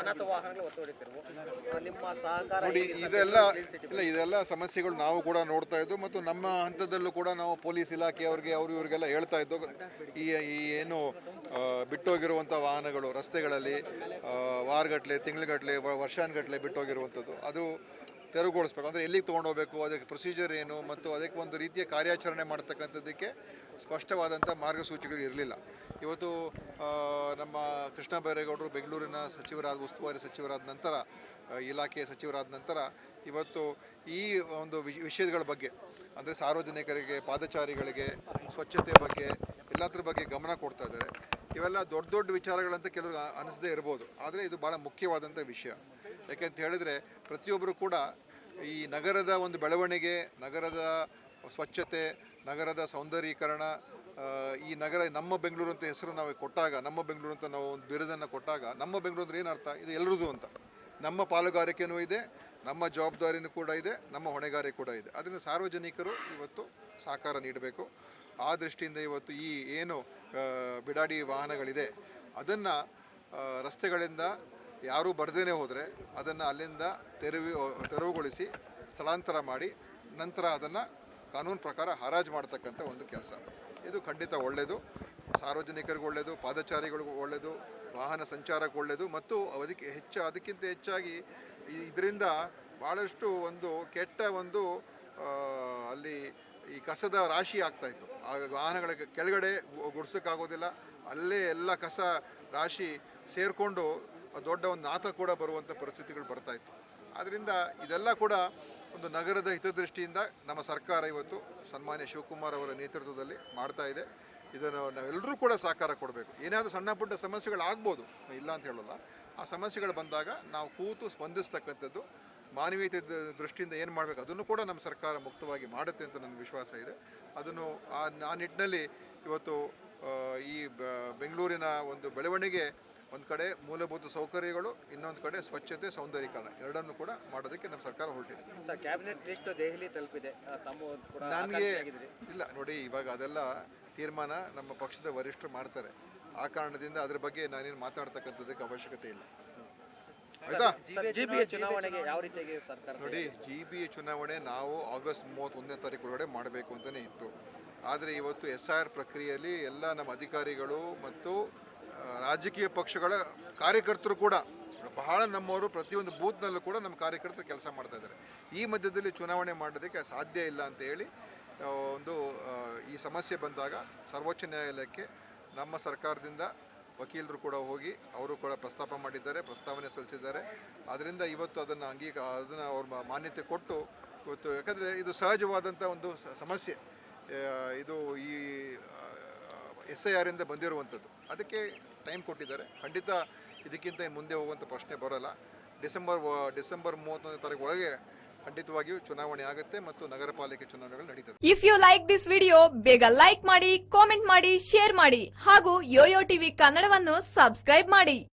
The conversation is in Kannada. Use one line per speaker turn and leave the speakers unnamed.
ಅನಾಥ ವಾಹನಗಳು ಒತ್ತುವರಿತಿರುವ ನಿಮ್ಮ ಸಹಕಾರ
ನೋಡಿ ಇದೆಲ್ಲ ಸಮಸ್ಯೆಗಳು ನಾವು ಕೂಡ ನೋಡ್ತಾ ಇದ್ದು ಮತ್ತು ನಮ್ಮ ಹಂತದಲ್ಲೂ ಕೂಡ ನಾವು ಪೊಲೀಸ್ ಇಲಾಖೆಯವರಿಗೆ ಇವರಿಗೆಲ್ಲ ಹೇಳ್ತಾ ಇದ್ದು ಈ ಏನು ಬಿಟ್ಟೋಗಿರುವಂಥ ವಾಹನಗಳು ರಸ್ತೆಗಳಲ್ಲಿ ವಾರಗಟ್ಟಲೆ ತಿಂಗಳಗಟ್ಟಲೆ ವರ್ಷಾನುಗಟ್ಟಲೆ ಬಿಟ್ಟೋಗಿರುವಂಥದ್ದು ಅದು ತೆರವುಗೊಳಿಸ್ಬೇಕು. ಅಂದರೆ ಎಲ್ಲಿಗೆ ತೊಗೊಂಡೋಗ್ಬೇಕು, ಅದಕ್ಕೆ ಪ್ರೊಸೀಜರ್ ಏನು ಮತ್ತು ಅದಕ್ಕೆ ಒಂದು ರೀತಿಯ ಕಾರ್ಯಾಚರಣೆ ಮಾಡ್ತಕ್ಕಂಥದ್ದಕ್ಕೆ ಸ್ಪಷ್ಟವಾದಂಥ ಮಾರ್ಗಸೂಚಿಗಳು ಇರಲಿಲ್ಲ. ಇವತ್ತು ನಮ್ಮ ಕೃಷ್ಣ ಬೈರೇಗೌಡರು ಬೆಂಗಳೂರಿನ ಉಸ್ತುವಾರಿ ಸಚಿವರಾದ ನಂತರ, ಇಲಾಖೆಯ ಸಚಿವರಾದ ನಂತರ ಇವತ್ತು ಈ ಒಂದು ವಿಷಯಗಳ ಬಗ್ಗೆ ಅಂದರೆ ಸಾರ್ವಜನಿಕರಿಗೆ, ಪಾದಚಾರಿಗಳಿಗೆ, ಸ್ವಚ್ಛತೆ ಬಗ್ಗೆ ಎಲ್ಲದ್ರ ಬಗ್ಗೆ ಗಮನ ಕೊಡ್ತಾ ಇದ್ದಾರೆ. ಇವೆಲ್ಲ ದೊಡ್ಡ ದೊಡ್ಡ ವಿಚಾರಗಳಂತ ಕೆಲವರು ಅನಿಸದೇ ಇರ್ಬೋದು, ಆದರೆ ಇದು ಭಾಳ ಮುಖ್ಯವಾದಂಥ ವಿಷಯ. ಯಾಕೆಂತ ಹೇಳಿದರೆ ಪ್ರತಿಯೊಬ್ಬರು ಕೂಡ ಈ ನಗರದ ಒಂದು ಬೆಳವಣಿಗೆ, ನಗರದ ಸ್ವಚ್ಛತೆ, ನಗರದ ಸೌಂದರ್ಯೀಕರಣ, ಈ ನಗರ ನಮ್ಮ ಬೆಂಗಳೂರು ಅಂತ ಹೆಸರು ನಾವು ಕೊಟ್ಟಾಗ, ನಮ್ಮ ಬೆಂಗಳೂರು ಅಂತ ನಾವು ಒಂದು ಬಿರುದನ್ನು ಕೊಟ್ಟಾಗ, ನಮ್ಮ ಬೆಂಗಳೂರು ಅಂದರೆ ಏನರ್ಥ, ಇದು ಎಲ್ಲರದು ಅಂತ. ನಮ್ಮ ಪಾಲುಗಾರಿಕೆಯೂ ಇದೆ, ನಮ್ಮ ಜವಾಬ್ದಾರಿನೂ ಕೂಡ ಇದೆ, ನಮ್ಮ ಹೊಣೆಗಾರಿಕೆ ಕೂಡ ಇದೆ. ಅದರಿಂದ ಸಾರ್ವಜನಿಕರು ಇವತ್ತು ಸಹಕಾರ ನೀಡಬೇಕು. ಆ ದೃಷ್ಟಿಯಿಂದ ಇವತ್ತು ಈ ಏನು ಬಿಡಾಡಿ ವಾಹನಗಳಿದೆ ಅದನ್ನು ರಸ್ತೆಗಳಿಂದ ಯಾರೂ ಬರ್ದೇನೆ ಹೋದರೆ ಅದನ್ನು ಅಲ್ಲಿಂದ ತೆರವುಗೊಳಿಸಿ ಸ್ಥಳಾಂತರ ಮಾಡಿ ನಂತರ ಅದನ್ನು ಕಾನೂನು ಪ್ರಕಾರ ಹರಾಜು ಮಾಡ್ತಕ್ಕಂಥ ಒಂದು ಕೆಲಸ. ಇದು ಖಂಡಿತ ಒಳ್ಳೆಯದು, ಸಾರ್ವಜನಿಕರಿಗೂ ಒಳ್ಳೆಯದು, ಪಾದಚಾರಿಗಳಿಗೂ ಒಳ್ಳೆಯದು, ವಾಹನ ಸಂಚಾರಕ್ಕೆ ಒಳ್ಳೆಯದು ಮತ್ತು ಅದಕ್ಕಿಂತ ಹೆಚ್ಚಾಗಿ ಇದರಿಂದ ಭಾಳಷ್ಟು ಒಂದು ಕೆಟ್ಟ ಒಂದು ಅಲ್ಲಿ ಈ ಕಸದ ರಾಶಿ ಆಗ್ತಾಯಿತ್ತು. ಆ ವಾಹನಗಳ ಕೆಳಗಡೆ ಗುಡ್ಸೋಕ್ಕಾಗೋದಿಲ್ಲ, ಅಲ್ಲೇ ಎಲ್ಲ ಕಸ ರಾಶಿ ಸೇರಿಕೊಂಡು ದೊಡ್ಡ ಒಂದು ನಾಥ ಕೂಡ ಬರುವಂಥ ಪರಿಸ್ಥಿತಿಗಳು ಬರ್ತಾಯಿತ್ತು. ಆದ್ದರಿಂದ ಇದೆಲ್ಲ ಕೂಡ ಒಂದು ನಗರದ ಹಿತದೃಷ್ಟಿಯಿಂದ ನಮ್ಮ ಸರ್ಕಾರ ಇವತ್ತು ಸನ್ಮಾನ್ಯ ಶಿವಕುಮಾರ್ ಅವರ ನೇತೃತ್ವದಲ್ಲಿ ಮಾಡ್ತಾ ಇದೆ. ಇದನ್ನು ನಾವೆಲ್ಲರೂ ಕೂಡ ಸಹಕಾರ ಕೊಡಬೇಕು. ಏನಾದರೂ ಸಣ್ಣ ಪುಟ್ಟ ಸಮಸ್ಯೆಗಳಾಗ್ಬೋದು, ಇಲ್ಲ ಅಂತ ಹೇಳೋಲ್ಲ. ಆ ಸಮಸ್ಯೆಗಳು ಬಂದಾಗ ನಾವು ಕೂತು ಸ್ಪಂದಿಸ್ತಕ್ಕಂಥದ್ದು, ಮಾನವೀಯತೆ ದೃಷ್ಟಿಯಿಂದ ಏನು ಮಾಡಬೇಕು ಅದನ್ನು ಕೂಡ ನಮ್ಮ ಸರ್ಕಾರ ಮುಕ್ತವಾಗಿ ಮಾಡುತ್ತೆ ಅಂತ ನನ್ನ ವಿಶ್ವಾಸ ಇದೆ. ಅದನ್ನು ಆ ನಿಟ್ಟಿನಲ್ಲಿ ಇವತ್ತು ಈ ಬೆಂಗಳೂರಿನ ಒಂದು ಬೆಳವಣಿಗೆ, ಒಂದು ಕಡೆ ಮೂಲಭೂತ ಸೌಕರ್ಯಗಳು, ಇನ್ನೊಂದು ಕಡೆ ಸ್ವಚ್ಛತೆ, ಸೌಂದರ್ಯೀಕರಣ ಎರಡನ್ನು ಕೂಡ ಮಾಡೋದಕ್ಕೆ ನಮ್ಮ ಸರ್ಕಾರ ಹೊರಟಿದೆ.
ಕ್ಯಾಬಿನೆಟ್ ಲಿಸ್ಟ್ ದೆಹಲಿ ತಲುಪಿದೆ,
ನನಗೆ ಇಲ್ಲ ನೋಡಿ, ಇವಾಗ ಅದೆಲ್ಲ ತೀರ್ಮಾನ ನಮ್ಮ ಪಕ್ಷದ ವರಿಷ್ಠರು ಮಾಡ್ತಾರೆ. ಆ ಕಾರಣದಿಂದ ಅದ್ರ ಬಗ್ಗೆ ನಾನೇನು ಮಾತಾಡ್ತಕ್ಕಂಥದ್ದಕ್ಕೆ ಅವಶ್ಯಕತೆ ಇಲ್ಲ. ಆಯ್ತಾ?
ಚುನಾವಣೆಗೆ ಯಾವ ರೀತಿಯಾಗಿ ಸರ್ಕಾರ
ನೋಡಿ, GBA ಚುನಾವಣೆ ನಾವು ಆಗಸ್ಟ್ 31ನೇ ತಾರೀಕು ಒಳಗಡೆ ಮಾಡಬೇಕು ಅಂತಲೇ ಇತ್ತು. ಆದರೆ ಇವತ್ತು SIR ಪ್ರಕ್ರಿಯೆಯಲ್ಲಿ ಎಲ್ಲ ನಮ್ಮ ಅಧಿಕಾರಿಗಳು ಮತ್ತು ರಾಜಕೀಯ ಪಕ್ಷಗಳ ಕಾರ್ಯಕರ್ತರು ಕೂಡ ಬಹಳ ನಮ್ಮವರು ಪ್ರತಿಯೊಂದು ಬೂತ್ನಲ್ಲೂ ಕೂಡ ನಮ್ಮ ಕಾರ್ಯಕರ್ತರು ಕೆಲಸ ಮಾಡ್ತಾ ಇದ್ದಾರೆ. ಈ ಮಧ್ಯದಲ್ಲಿ ಚುನಾವಣೆ ಮಾಡೋದಕ್ಕೆ ಸಾಧ್ಯ ಇಲ್ಲ ಅಂತ ಹೇಳಿ ಈ ಸಮಸ್ಯೆ ಬಂದಾಗ ಸರ್ವೋಚ್ಚ ನ್ಯಾಯಾಲಯಕ್ಕೆ ನಮ್ಮ ಸರ್ಕಾರದಿಂದ ವಕೀಲರು ಕೂಡ ಹೋಗಿ ಅವರು ಕೂಡ ಪ್ರಸ್ತಾವನೆ ಸಲ್ಲಿಸಿದ್ದಾರೆ. ಆದ್ದರಿಂದ ಇವತ್ತು ಅದನ್ನು ಅವ್ರ ಮಾನ್ಯತೆ ಕೊಟ್ಟು ಇವತ್ತು, ಯಾಕಂದರೆ ಇದು ಸಹಜವಾದಂಥ ಒಂದು ಸಮಸ್ಯೆ, ಇದು ಈ SIR ಇಂದ ಬಂದಿರುವಂಥದ್ದು, ಅದಕ್ಕೆ ಟೈಮ್ ಕೊಟ್ಟಿದ್ದಾರೆ. ಖಂಡಿತ ಇದಕ್ಕಿಂತ ಮುಂದೆ ಹೋಗುವಂಥ ಪ್ರಶ್ನೆ ಬರೋಲ್ಲ. ಡಿಸೆಂಬರ್ 31ನೇ ತಾರೀಕು ಒಳಗೆ ಖಂಡಿತವಾಗಿಯೂ ಚುನಾವಣೆ ಆಗುತ್ತೆ ಮತ್ತು ನಗರ ಪಾಲಿಕೆ ಚುನಾವಣೆಗಳು ನಡೀತದೆ.
If you like this video, ಬೇಗ ಲೈಕ್ ಮಾಡಿ, ಕಾಮೆಂಟ್ ಮಾಡಿ, ಶೇರ್ ಮಾಡಿ ಹಾಗೂ ಯೋಯೋ ಟಿವಿ ಕನ್ನಡವನ್ನು ಸಬ್ಸ್ಕ್ರೈಬ್ ಮಾಡಿ.